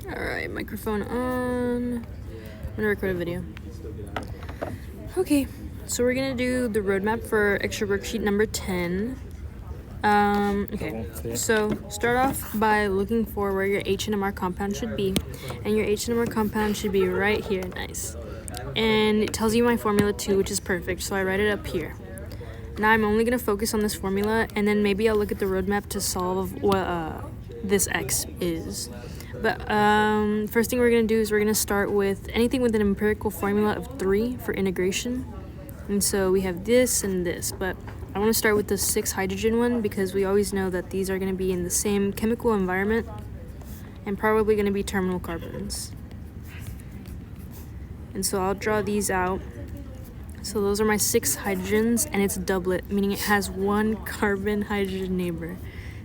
Alright, microphone on. I'm gonna record a video. Okay, so we're gonna do the roadmap for extra worksheet number 10. Okay, so start off by looking for where your HNMR compound should be. And your HNMR compound should be right here, nice. And it tells you my formula too, which is perfect, so I write it up here. Now I'm only gonna focus on this formula, and then maybe I'll look at the roadmap to solve what this X is. But first thing we're going to do is we're going to start with anything with an empirical formula of 3 for integration. And so we have this and this, but I want to start with the 6 hydrogen one because we always know that these are going to be in the same chemical environment and probably going to be terminal carbons. And so I'll draw these out. So those are my 6 hydrogens, and it's a doublet, meaning it has 1 carbon-hydrogen neighbor.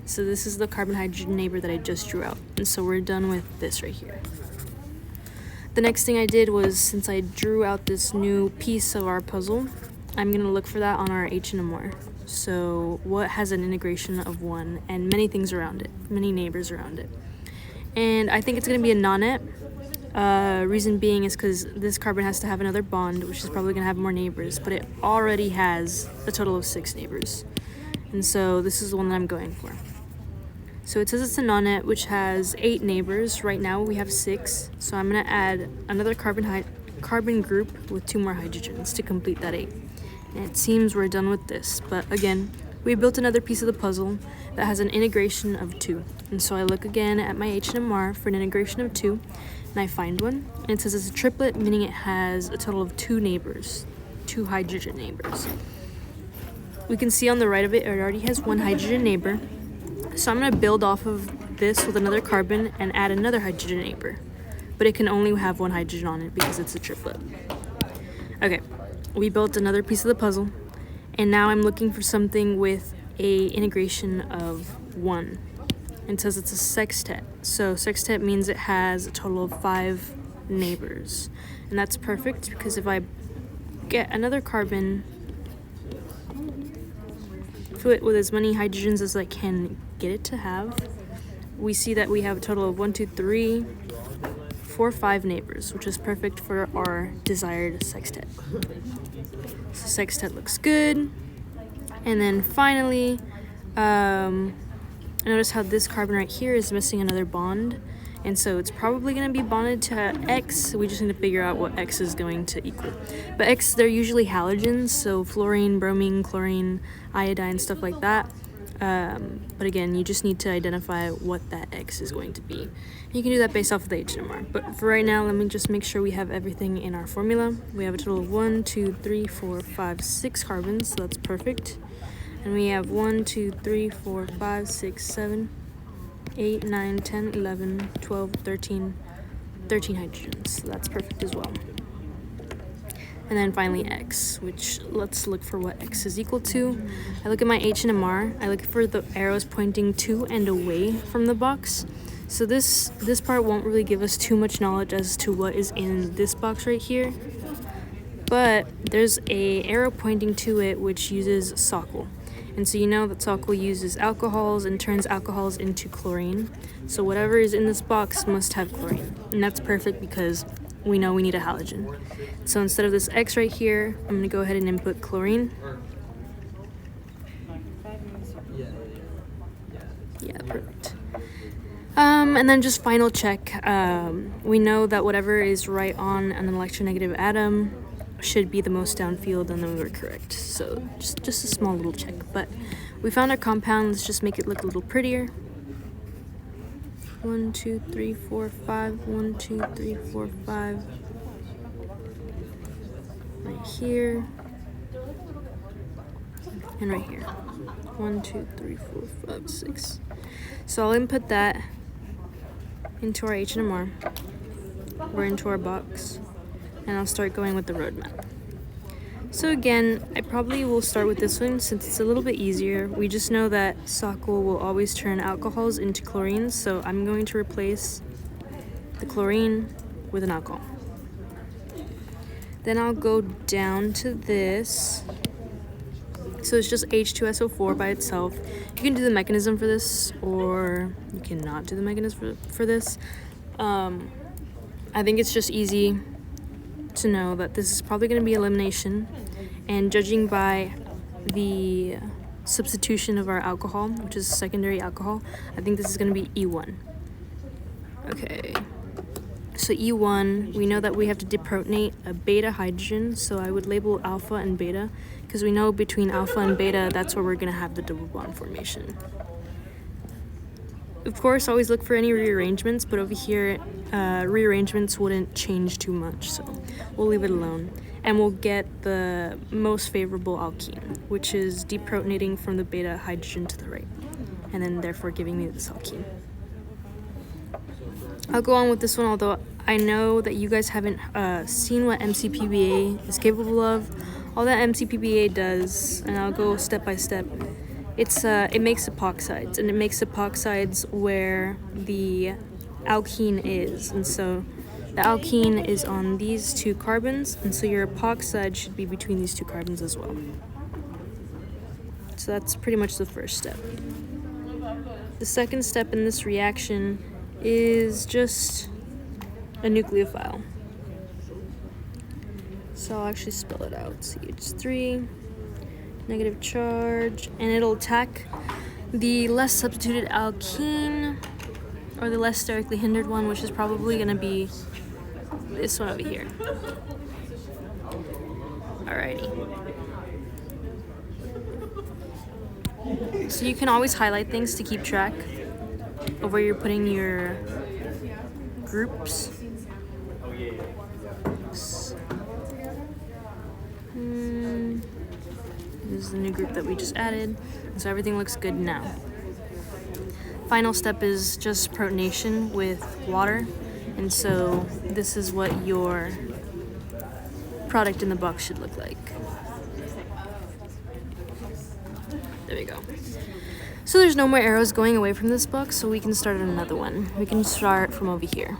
So this is the carbon-hydrogen neighbor that I just drew out. And so we're done with this right here. The next thing I did was, since I drew out this new piece of our puzzle, I'm going to look for that on our HNMR. So what has an integration of 1 and many things around it, many neighbors around it. And I think it's going to be a non-net. Reason being is because this carbon has to have another bond, which is probably going to have more neighbors, but it already has a total of 6 neighbors. And so this is the one that I'm going for. So it says it's a non-net, which has 8 neighbors. Right now we have 6, so I'm going to add another carbon group with 2 more hydrogens to complete that 8. And it seems we're done with this, but again, we built another piece of the puzzle that has an integration of 2. And so I look again at my HNMR for an integration of 2, and I find one. And it says it's a triplet, meaning it has a total of 2 neighbors, 2 hydrogen neighbors. We can see on the right of it, it already has 1 hydrogen neighbor. So I'm going to build off of this with another carbon and add another hydrogen neighbor. But it can only have 1 hydrogen on it because it's a triplet. Okay, we built another piece of the puzzle. And now I'm looking for something with a integration of 1. It says it's a sextet. So sextet means it has a total of 5 neighbors. And that's perfect because if I get another carbon, fill it with as many hydrogens as I can get it to have, we see that we have a total of 1, 2, 3, 4, 5 neighbors, which is perfect for our desired sextet. So sextet looks good. And then finally, notice how this carbon right here is missing another bond. And so it's probably going to be bonded to X. We just need to figure out what X is going to equal. But X, they're usually halogens, so fluorine, bromine, chlorine, iodine, stuff like that. But again, you just need to identify what that X is going to be. You can do that based off of the HNMR. But for right now, let me just make sure we have everything in our formula. We have a total of 1, 2, 3, 4, 5, 6 carbons, so that's perfect. And we have 1, 2, 3, 4, 5, 6, 7, 8, 9, 10, 11, 12, 13 hydrogens. So that's perfect as well. And then finally X, which let's look for what X is equal to. I look at my HNMR. I look for the arrows pointing to and away from the box. So this part won't really give us too much knowledge as to what is in this box right here. But there's a arrow pointing to it which uses SOCl. And so you know that SOCl uses alcohols and turns alcohols into chlorine. So whatever is in this box must have chlorine. And that's perfect because we know we need a halogen. So instead of this X right here, I'm going to go ahead and input chlorine. Yeah, perfect. And then just final check. We know that whatever is right on an electronegative atom should be the most downfield, and then we were correct. So just a small little check. But we found our compound. Let's just make it look a little prettier. 1, 2, 3, 4, 5. 1, 2, 3, 4, 5. Right here. And right here. 1, 2, 3, 4, 5, 6. So I'll input that into our HNMR. We're into our box. And I'll start going with the roadmap. So again, I probably will start with this one since it's a little bit easier. We just know that SOCl will always turn alcohols into chlorines, so I'm going to replace the chlorine with an alcohol. Then I'll go down to this. So it's just H₂SO₄ by itself. You can do the mechanism for this, or you cannot do the mechanism for this. I think it's just easy to know that this is probably going to be elimination, and judging by the substitution of our alcohol, which is secondary alcohol, I think this is going to be E1. Okay, so E1, we know that we have to deprotonate a beta hydrogen, so I would label alpha and beta, because we know between alpha and beta, that's where we're going to have the double bond formation. Of course, always look for any rearrangements, but over here, rearrangements wouldn't change too much, so we'll leave it alone. And we'll get the most favorable alkene, which is deprotonating from the beta hydrogen to the right, and then therefore giving me this alkene. I'll go on with this one, although I know that you guys haven't seen what MCPBA is capable of. All that MCPBA does, and I'll go step by step, it makes epoxides, and it makes epoxides where the alkene is, and so the alkene is on these two carbons, and so your epoxide should be between these two carbons as well. So that's pretty much the first step. The second step in this reaction is just a nucleophile. So I'll actually spell it out. CH3, negative charge, and it'll attack the less substituted alkene, or the less sterically hindered one, which is probably going to be this one over here. Alrighty. So you can always highlight things to keep track of where you're putting your groups. This is the new group that we just added, so everything looks good now. Final step is just protonation with water, and so this is what your product in the box should look like. There we go. So there's no more arrows going away from this box, so we can start another one. We can start from over here.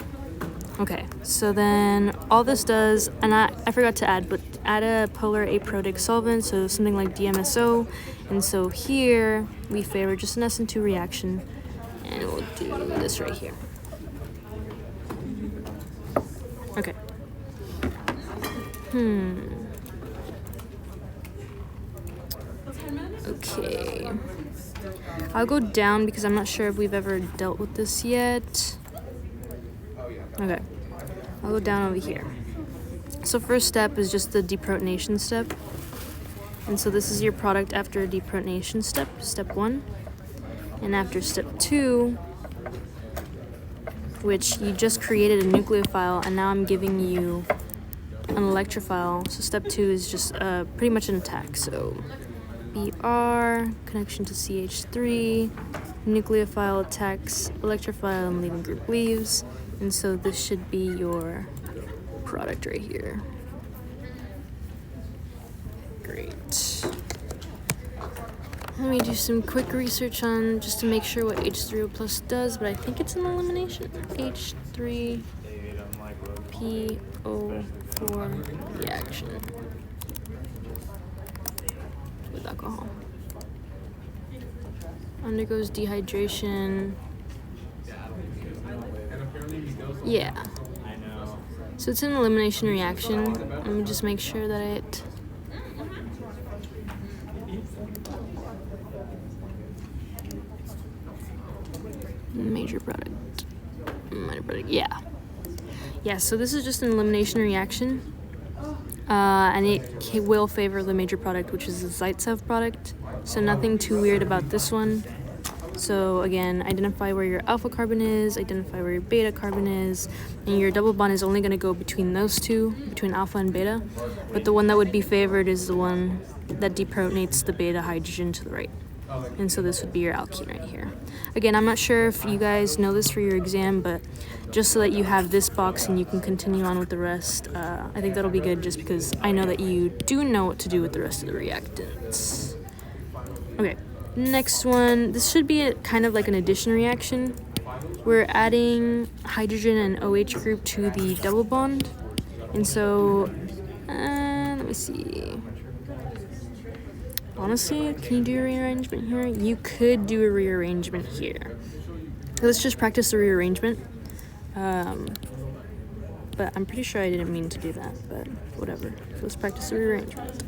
Okay, so then all this does, and I forgot to add, but add a polar aprotic solvent, so something like DMSO, and so here we favor just an SN2 reaction, and we'll do this right here. Okay. Okay. I'll go down because I'm not sure if we've ever dealt with this yet. Okay. I'll go down over here. So first step is just the deprotonation step. And so this is your product after a deprotonation step, step 1. And after step 2, which you just created a nucleophile, and now I'm giving you an electrophile. So step 2 is just pretty much an attack. So BR, connection to CH3, nucleophile attacks, electrophile, and leaving group leaves. And so this should be your product right here. Great. Let me do some quick research on just to make sure what H3O plus does, but I think it's an elimination. H3PO4 reaction with alcohol. Undergoes dehydration. Yeah. So it's an elimination reaction. Let me just make sure that it... Major product. Minor product. Yeah. Yeah, so this is just an elimination reaction. And it will favor the major product, which is the Zaitsev product. So nothing too weird about this one. So again, identify where your alpha carbon is, identify where your beta carbon is, and your double bond is only going to go between those two, between alpha and beta. But the one that would be favored is the one that deprotonates the beta hydrogen to the right. And so this would be your alkene right here. Again, I'm not sure if you guys know this for your exam, but just so that you have this box and you can continue on with the rest, I think that'll be good just because I know that you do know what to do with the rest of the reactants. Okay, next one. This should be kind of like an addition reaction. We're adding hydrogen and OH group to the double bond. And so, let me see. Honestly, can you do a rearrangement here? You could do a rearrangement here. Let's just practice the rearrangement. But I'm pretty sure I didn't mean to do that, but whatever. Let's practice the rearrangement.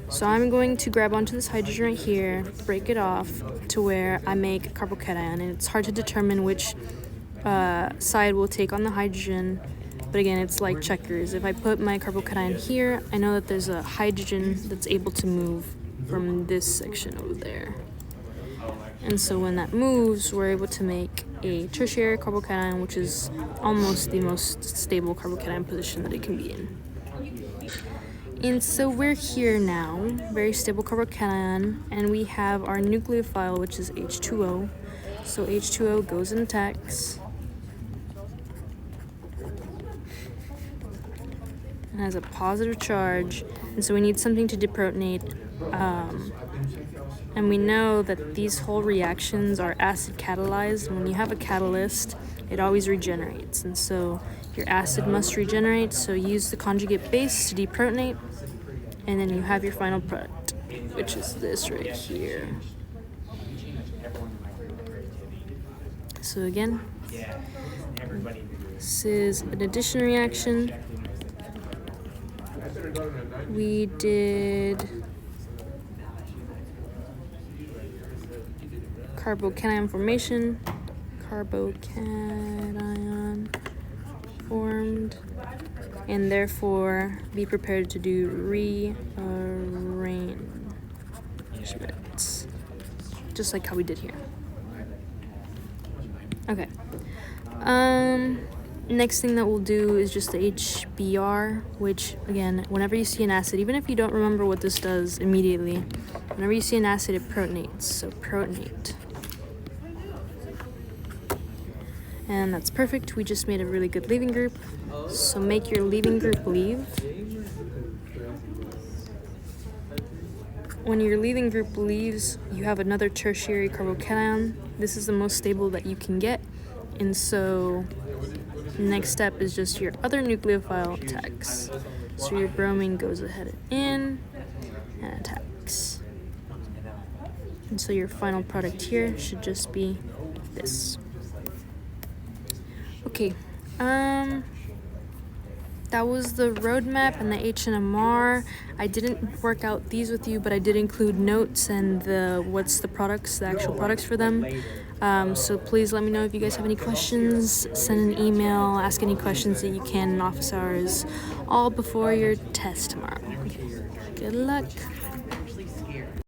So I'm going to grab onto this hydrogen right here, break it off to where I make a carbocation, and it's hard to determine which side will take on the hydrogen, but again, it's like checkers. If I put my carbocation here, I know that there's a hydrogen that's able to move from this section over there. And so when that moves, we're able to make a tertiary carbocation, which is almost the most stable carbocation position that it can be in. And so we're here now, very stable carbocation, and we have our nucleophile, which is H₂O. So H₂O goes in attacks. It has a positive charge, and so we need something to deprotonate. And we know that these whole reactions are acid catalyzed, and when you have a catalyst, it always regenerates. And so your acid must regenerate, so use the conjugate base to deprotonate, and then you have your final product, which is this right here. So again, this is an addition reaction. We did carbocation formation, carbocation formed, and therefore be prepared to do rearrangements, just like how we did here. Okay. Next thing that we'll do is just the HBr, which again, whenever you see an acid, even if you don't remember what this does immediately, whenever you see an acid, it protonates. So protonate. And that's perfect. We just made a really good leaving group. So make your leaving group leave. When your leaving group leaves, you have another tertiary carbocation. This is the most stable that you can get. And so next step is just your other nucleophile attacks. So your bromine goes ahead in and attacks. And so your final product here should just be this. Okay, that was the roadmap and the HNMR. I didn't work out these with you, but I did include notes and the actual products for them. So please let me know if you guys have any questions. Send an email, ask any questions that you can in office hours, all before your test tomorrow. Okay. Good luck.